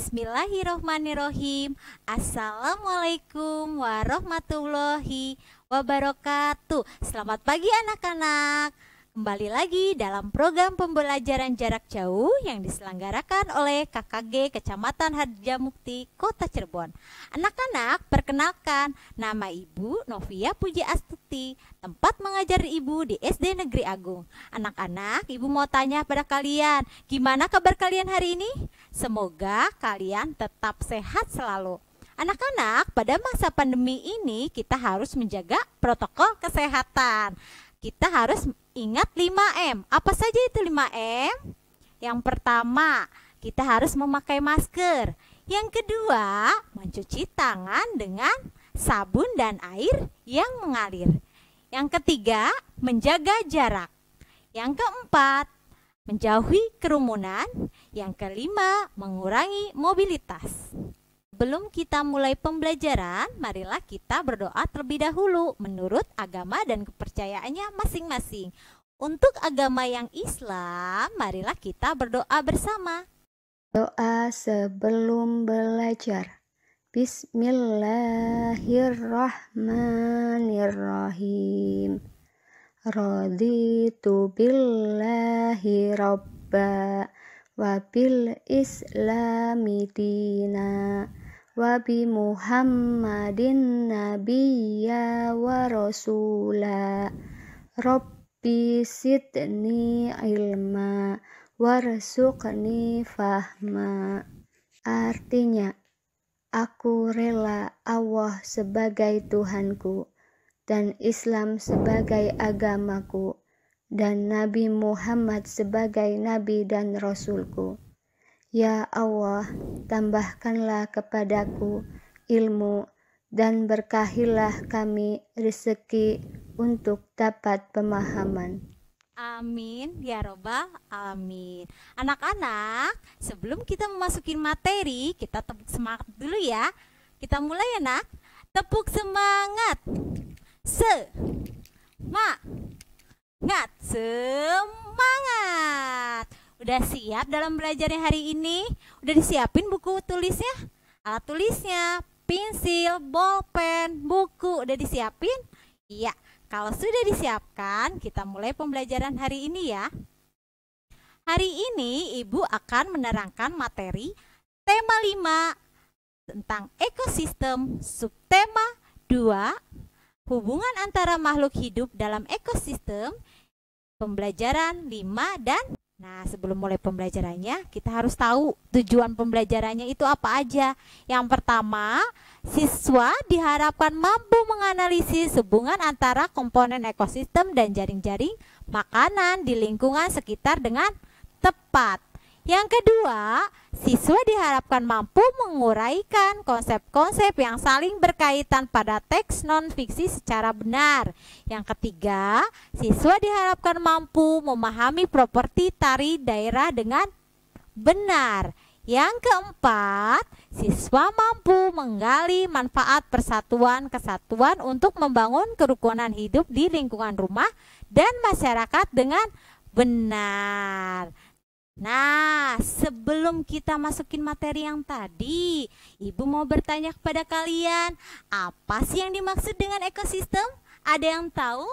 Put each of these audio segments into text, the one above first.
Bismillahirrohmanirrohim. Assalamualaikum warahmatullahi wabarakatuh. Selamat pagi anak-anak. Kembali lagi dalam program pembelajaran jarak jauh yang diselenggarakan oleh KKG Kecamatan Harjamukti, Kota Cirebon. Anak-anak, perkenalkan, nama Ibu Novia Puji Astuti, tempat mengajar Ibu di SD Negeri Agung. Anak-anak, Ibu mau tanya pada kalian, gimana kabar kalian hari ini? Semoga kalian tetap sehat selalu. Anak-anak, pada masa pandemi ini kita harus menjaga protokol kesehatan. Kita harus ingat 5M. Apa saja itu 5M? Yang pertama, kita harus memakai masker. Yang kedua, mencuci tangan dengan sabun dan air yang mengalir. Yang ketiga, menjaga jarak. Yang keempat, menjauhi kerumunan. Yang kelima, mengurangi mobilitas. Sebelum kita mulai pembelajaran, marilah kita berdoa terlebih dahulu menurut agama dan kepercayaannya masing-masing. Untuk agama yang Islam, marilah kita berdoa bersama. Doa sebelum belajar. Bismillahirrahmanirrahim. Raditu billahi robba wa bil islami dina wa bi Muhammadin nabiyya wa rasula. Rabbi sidni ilma warzuqni fahma. Artinya, aku rela Allah sebagai Tuhanku dan Islam sebagai agamaku dan Nabi Muhammad sebagai Nabi dan Rasulku. Ya Allah, tambahkanlah kepadaku ilmu dan berkahilah kami rezeki untuk dapat pemahaman. Amin ya robbal alamin. Anak-anak, sebelum kita memasuki materi, kita tepuk semangat dulu ya. Kita mulai ya nak. Tepuk semangat. Semangat. Udah siap dalam belajarnya hari ini? Udah disiapin buku tulisnya? Alat tulisnya, pensil, bolpen, buku, udah disiapin? Iya, kalau sudah disiapkan, kita mulai pembelajaran hari ini ya. Hari ini Ibu akan menerangkan materi tema 5 tentang ekosistem, subtema 2, hubungan antara makhluk hidup dalam ekosistem, pembelajaran 5 dan sebelum mulai pembelajarannya, kita harus tahu tujuan pembelajarannya itu apa aja. Yang pertama, siswa diharapkan mampu menganalisis hubungan antara komponen ekosistem dan jaring-jaring makanan di lingkungan sekitar dengan tepat. Yang kedua, siswa diharapkan mampu menguraikan konsep-konsep yang saling berkaitan pada teks non-fiksi secara benar. Yang ketiga, siswa diharapkan mampu memahami properti tari daerah dengan benar. Yang keempat, siswa mampu menggali manfaat persatuan kesatuan untuk membangun kerukunan hidup di lingkungan rumah dan masyarakat dengan benar. Sebelum kita masukin materi yang tadi, Ibu mau bertanya kepada kalian, apa sih yang dimaksud dengan ekosistem? Ada yang tahu?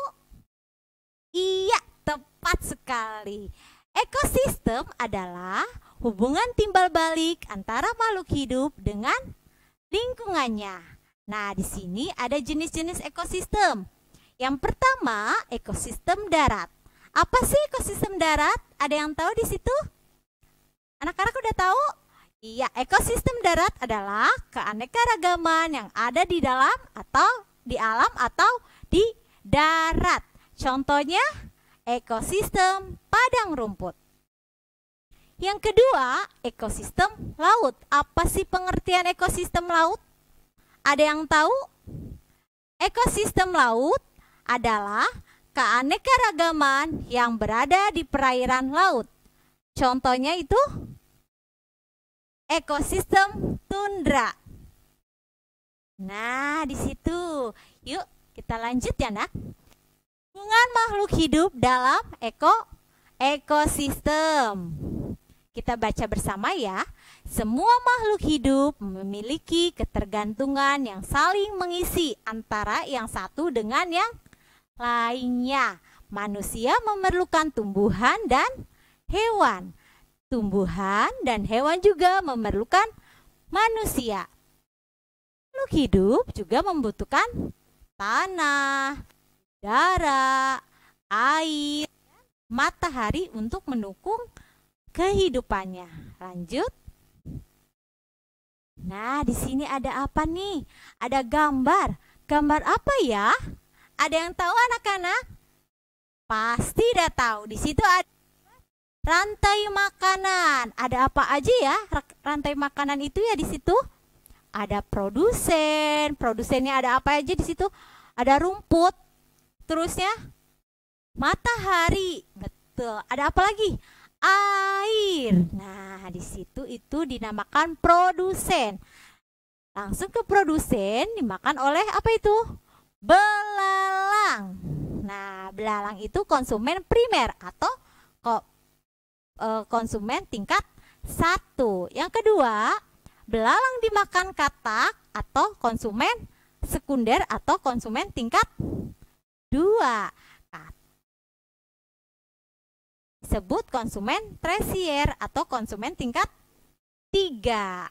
Iya, tepat sekali. Ekosistem adalah hubungan timbal balik antara makhluk hidup dengan lingkungannya. Di sini ada jenis-jenis ekosistem. Yang pertama, ekosistem darat. Apa sih ekosistem darat? Ada yang tahu di situ? Anak-anak udah tahu? Iya, ekosistem darat adalah keanekaragaman yang ada di dalam atau di alam atau di darat. Contohnya, ekosistem padang rumput. Yang kedua, ekosistem laut. Apa sih pengertian ekosistem laut? Ada yang tahu? Ekosistem laut adalah keanekaragaman yang berada di perairan laut. Contohnya itu ekosistem tundra. Di situ. Yuk, kita lanjut ya, Nak. Hubungan makhluk hidup dalam ekosistem. Kita baca bersama ya. Semua makhluk hidup memiliki ketergantungan yang saling mengisi antara yang satu dengan yang lainnya. Manusia memerlukan tumbuhan dan hewan. Tumbuhan dan hewan juga memerlukan manusia. Makhluk hidup juga membutuhkan tanah, udara, air, matahari untuk mendukung kehidupannya. Lanjut. Nah, di sini ada apa nih? Ada gambar. Gambar apa ya? Ada yang tahu anak-anak? Pasti udah tahu. Di situ ada rantai makanan. Ada apa aja ya? Rantai makanan itu ya di situ? Ada produsen. Produsennya ada apa aja di situ? Ada rumput. Terusnya matahari. Betul. Ada apa lagi? Air. Nah, di situ itu dinamakan produsen. Langsung ke produsen dimakan oleh apa itu? Belalang. Nah, belalang itu konsumen primer atau konsumen tingkat 1. Yang kedua, belalang dimakan katak atau konsumen sekunder atau konsumen tingkat 2. Disebut konsumen tersier atau konsumen tingkat 3.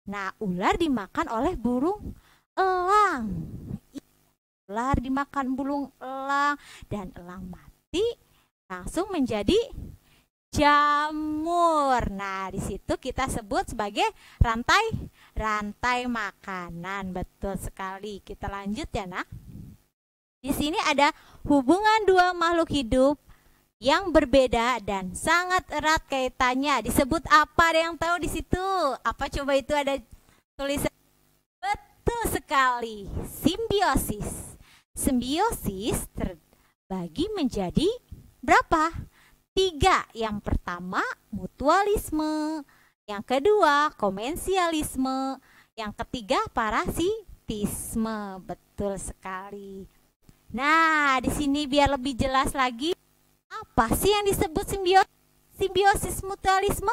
Nah, ular dimakan oleh burung elang. Ular dimakan burung elang dan elang mati langsung menjadi jamur. Nah, di situ kita sebut sebagai rantai makanan. Betul sekali. Kita lanjut ya, Nak. Di sini ada hubungan dua makhluk hidup yang berbeda dan sangat erat kaitannya. Disebut apa? Ada yang tahu di situ? Apa coba itu ada tulisan? Betul sekali. Simbiosis. Simbiosis terbagi menjadi berapa? 3. Yang pertama mutualisme, yang kedua komensialisme, yang ketiga parasitisme. Betul sekali. Nah, di sini biar lebih jelas lagi, apa sih yang disebut simbiosis mutualisme?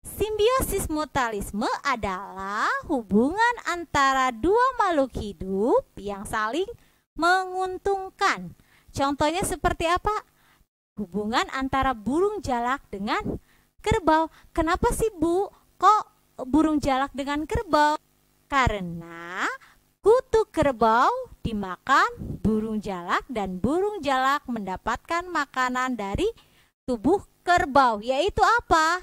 Simbiosis mutualisme adalah hubungan antara dua makhluk hidup yang saling menguntungkan. Contohnya seperti apa? Hubungan antara burung jalak dengan kerbau. Kenapa sih, Bu? Kok burung jalak dengan kerbau? Karena kutu kerbau dimakan burung jalak dan burung jalak mendapatkan makanan dari tubuh kerbau. Yaitu apa?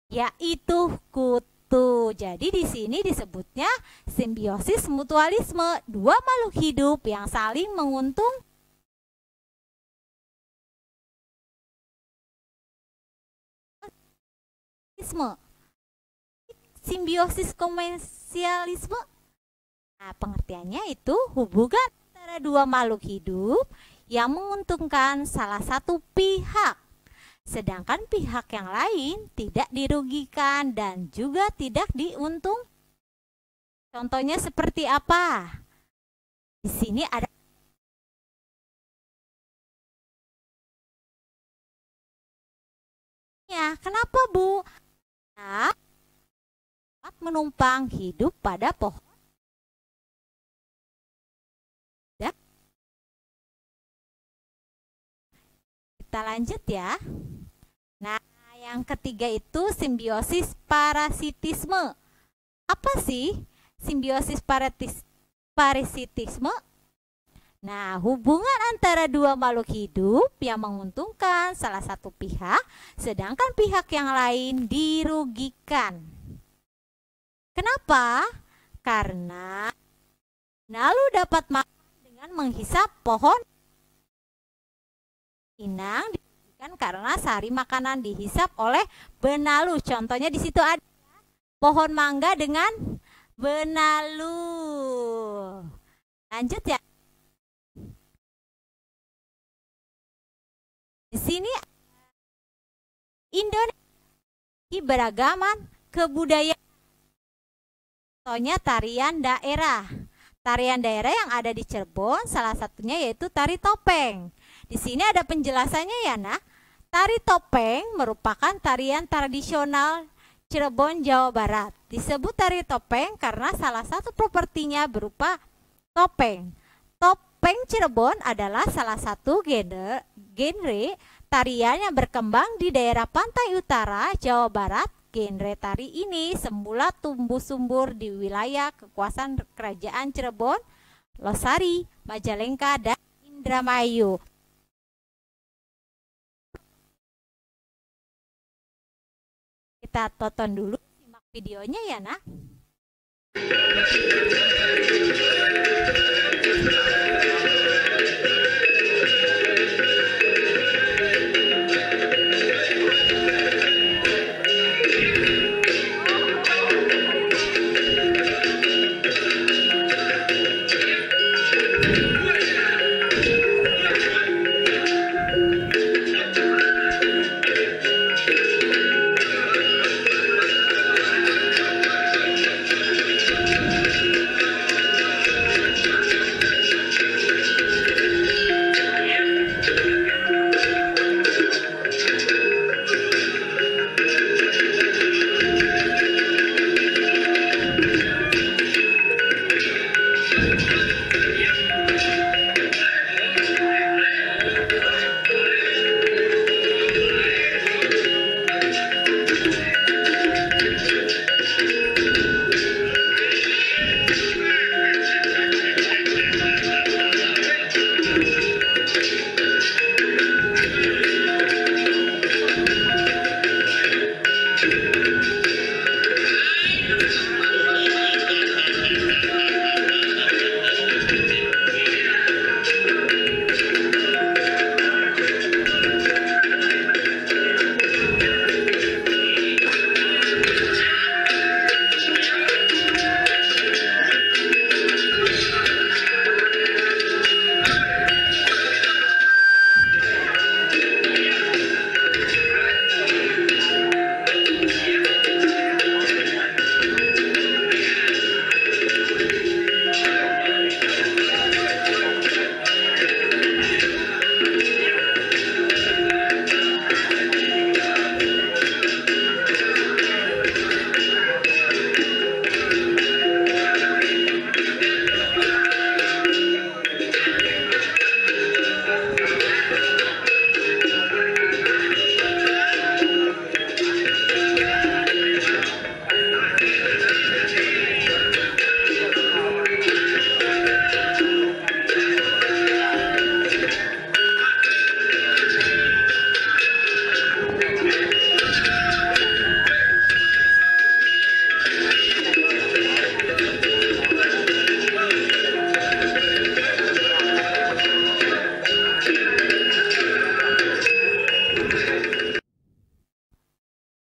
Yaitu kutu. Jadi di sini disebutnya simbiosis mutualisme. Dua makhluk hidup yang saling menguntungkan. Simbiosis komensialisme. Nah, pengertiannya itu hubungan antara dua makhluk hidup yang menguntungkan salah satu pihak, sedangkan pihak yang lain tidak dirugikan dan juga tidak diuntung. Contohnya seperti apa? Di sini ada ya. Kenapa, Bu? Nah, menumpang hidup pada pohon. Kita lanjut ya. Nah, yang ketiga itu simbiosis parasitisme. Apa sih simbiosis parasitisme? Nah, hubungan antara dua makhluk hidup yang menguntungkan salah satu pihak, sedangkan pihak yang lain dirugikan. Kenapa? Karena benalu dapat makan dengan menghisap pohon. Inang dirugikan karena sari makanan dihisap oleh benalu. Contohnya di situ ada pohon mangga dengan benalu. Lanjut ya. Di sini Indonesia beragaman kebudayaan. Contohnya tarian daerah. Tarian daerah yang ada di Cirebon salah satunya yaitu tari topeng. Di sini ada penjelasannya ya, Nak. Tari topeng merupakan tarian tradisional Cirebon, Jawa Barat. Disebut tari topeng karena salah satu propertinya berupa topeng. Topeng Cirebon adalah salah satu genre tarian yang berkembang di daerah pantai utara Jawa Barat. Genre tari ini semula tumbuh subur di wilayah kekuasaan Kerajaan Cirebon, Losari, Majalengka, dan Indramayu. Kita tonton dulu, simak videonya ya, Nah.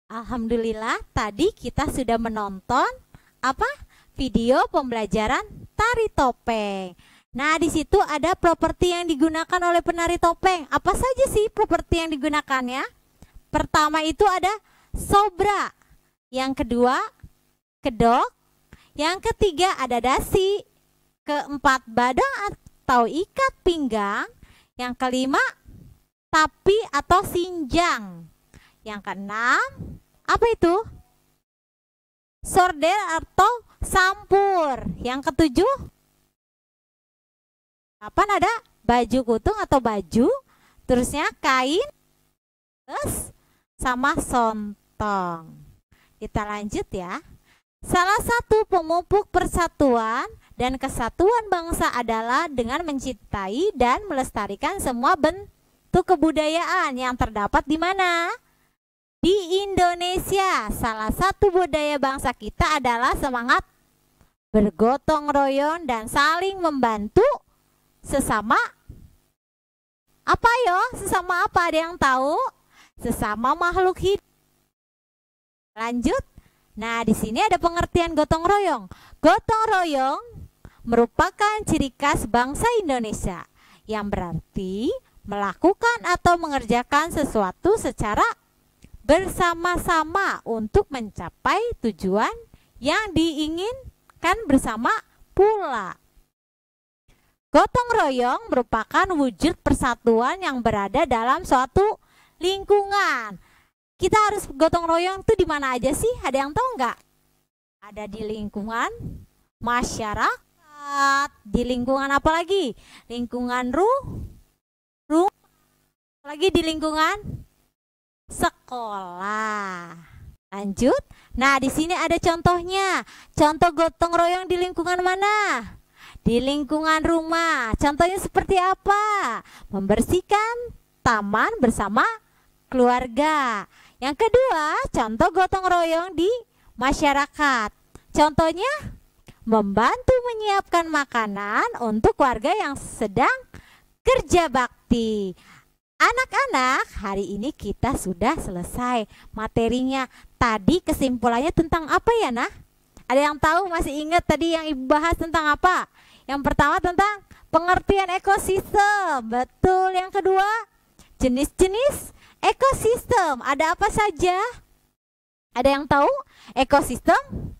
Alhamdulillah, tadi kita sudah menonton video pembelajaran tari topeng. Nah, di situ ada properti yang digunakan oleh penari topeng. Apa saja sih properti yang digunakannya? Pertama itu ada sobra, yang kedua kedok, yang ketiga ada dasi, keempat badang atau ikat pinggang, yang kelima tapi atau sinjang, yang keenam apa itu? Sordel atau sampur. Yang ketujuh, ada baju kutung atau baju. Terusnya kain, sama sontong. Kita lanjut ya. Salah satu pemupuk persatuan dan kesatuan bangsa adalah dengan mencintai dan melestarikan semua bentuk kebudayaan yang terdapat di mana? Di Indonesia. Salah satu budaya bangsa kita adalah semangat bergotong royong dan saling membantu sesama. Apa yo? Sesama apa? Ada yang tahu? Sesama makhluk hidup. Lanjut. Nah, di sini ada pengertian gotong royong. Gotong royong merupakan ciri khas bangsa Indonesia yang berarti melakukan atau mengerjakan sesuatu secara bersama-sama untuk mencapai tujuan yang diinginkan bersama pula. Gotong royong merupakan wujud persatuan yang berada dalam suatu lingkungan. Kita harus gotong royong tuh di mana aja sih? Ada yang tahu nggak? Ada di lingkungan masyarakat, di lingkungan apa lagi? Lingkungan rumah, lagi di lingkungan sekolah. Lanjut. Nah, di sini ada contohnya. Contoh gotong royong di lingkungan mana? Di lingkungan rumah. Contohnya seperti apa? Membersihkan taman bersama keluarga. Yang kedua, contoh gotong royong di masyarakat. Contohnya membantu menyiapkan makanan untuk warga yang sedang kerja bakti. Anak-anak, hari ini kita sudah selesai materinya. Tadi kesimpulannya tentang apa ya, nah? Ada yang tahu, masih ingat tadi yang Ibu bahas tentang apa? Yang pertama tentang pengertian ekosistem. Betul. Yang kedua, jenis-jenis ekosistem. Ada apa saja? Ada yang tahu? Ekosistem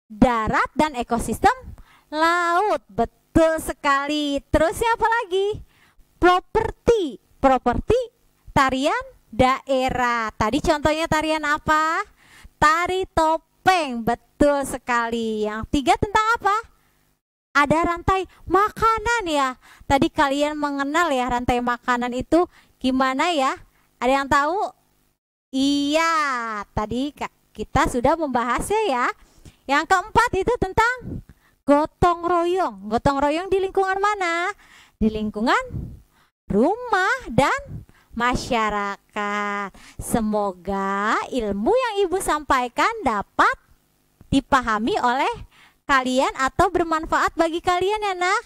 darat dan ekosistem laut. Betul sekali. Terusnya apa lagi? Properti tarian daerah. Tadi contohnya tarian apa? Tari topeng. Betul sekali. Yang tiga tentang apa? Ada rantai makanan ya. Tadi kalian mengenal ya rantai makanan itu gimana ya? Ada yang tahu? Iya, tadi kita sudah membahasnya ya. Yang keempat itu tentang gotong royong. Gotong royong di lingkungan mana? Di lingkungan rumah dan masyarakat. Semoga ilmu yang Ibu sampaikan dapat dipahami oleh kalian atau bermanfaat bagi kalian ya nak.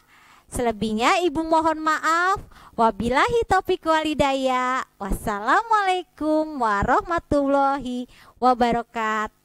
Selebihnya Ibu mohon maaf. Wabillahi taufiq walhidayah. Wassalamualaikum warahmatullahi wabarakatuh.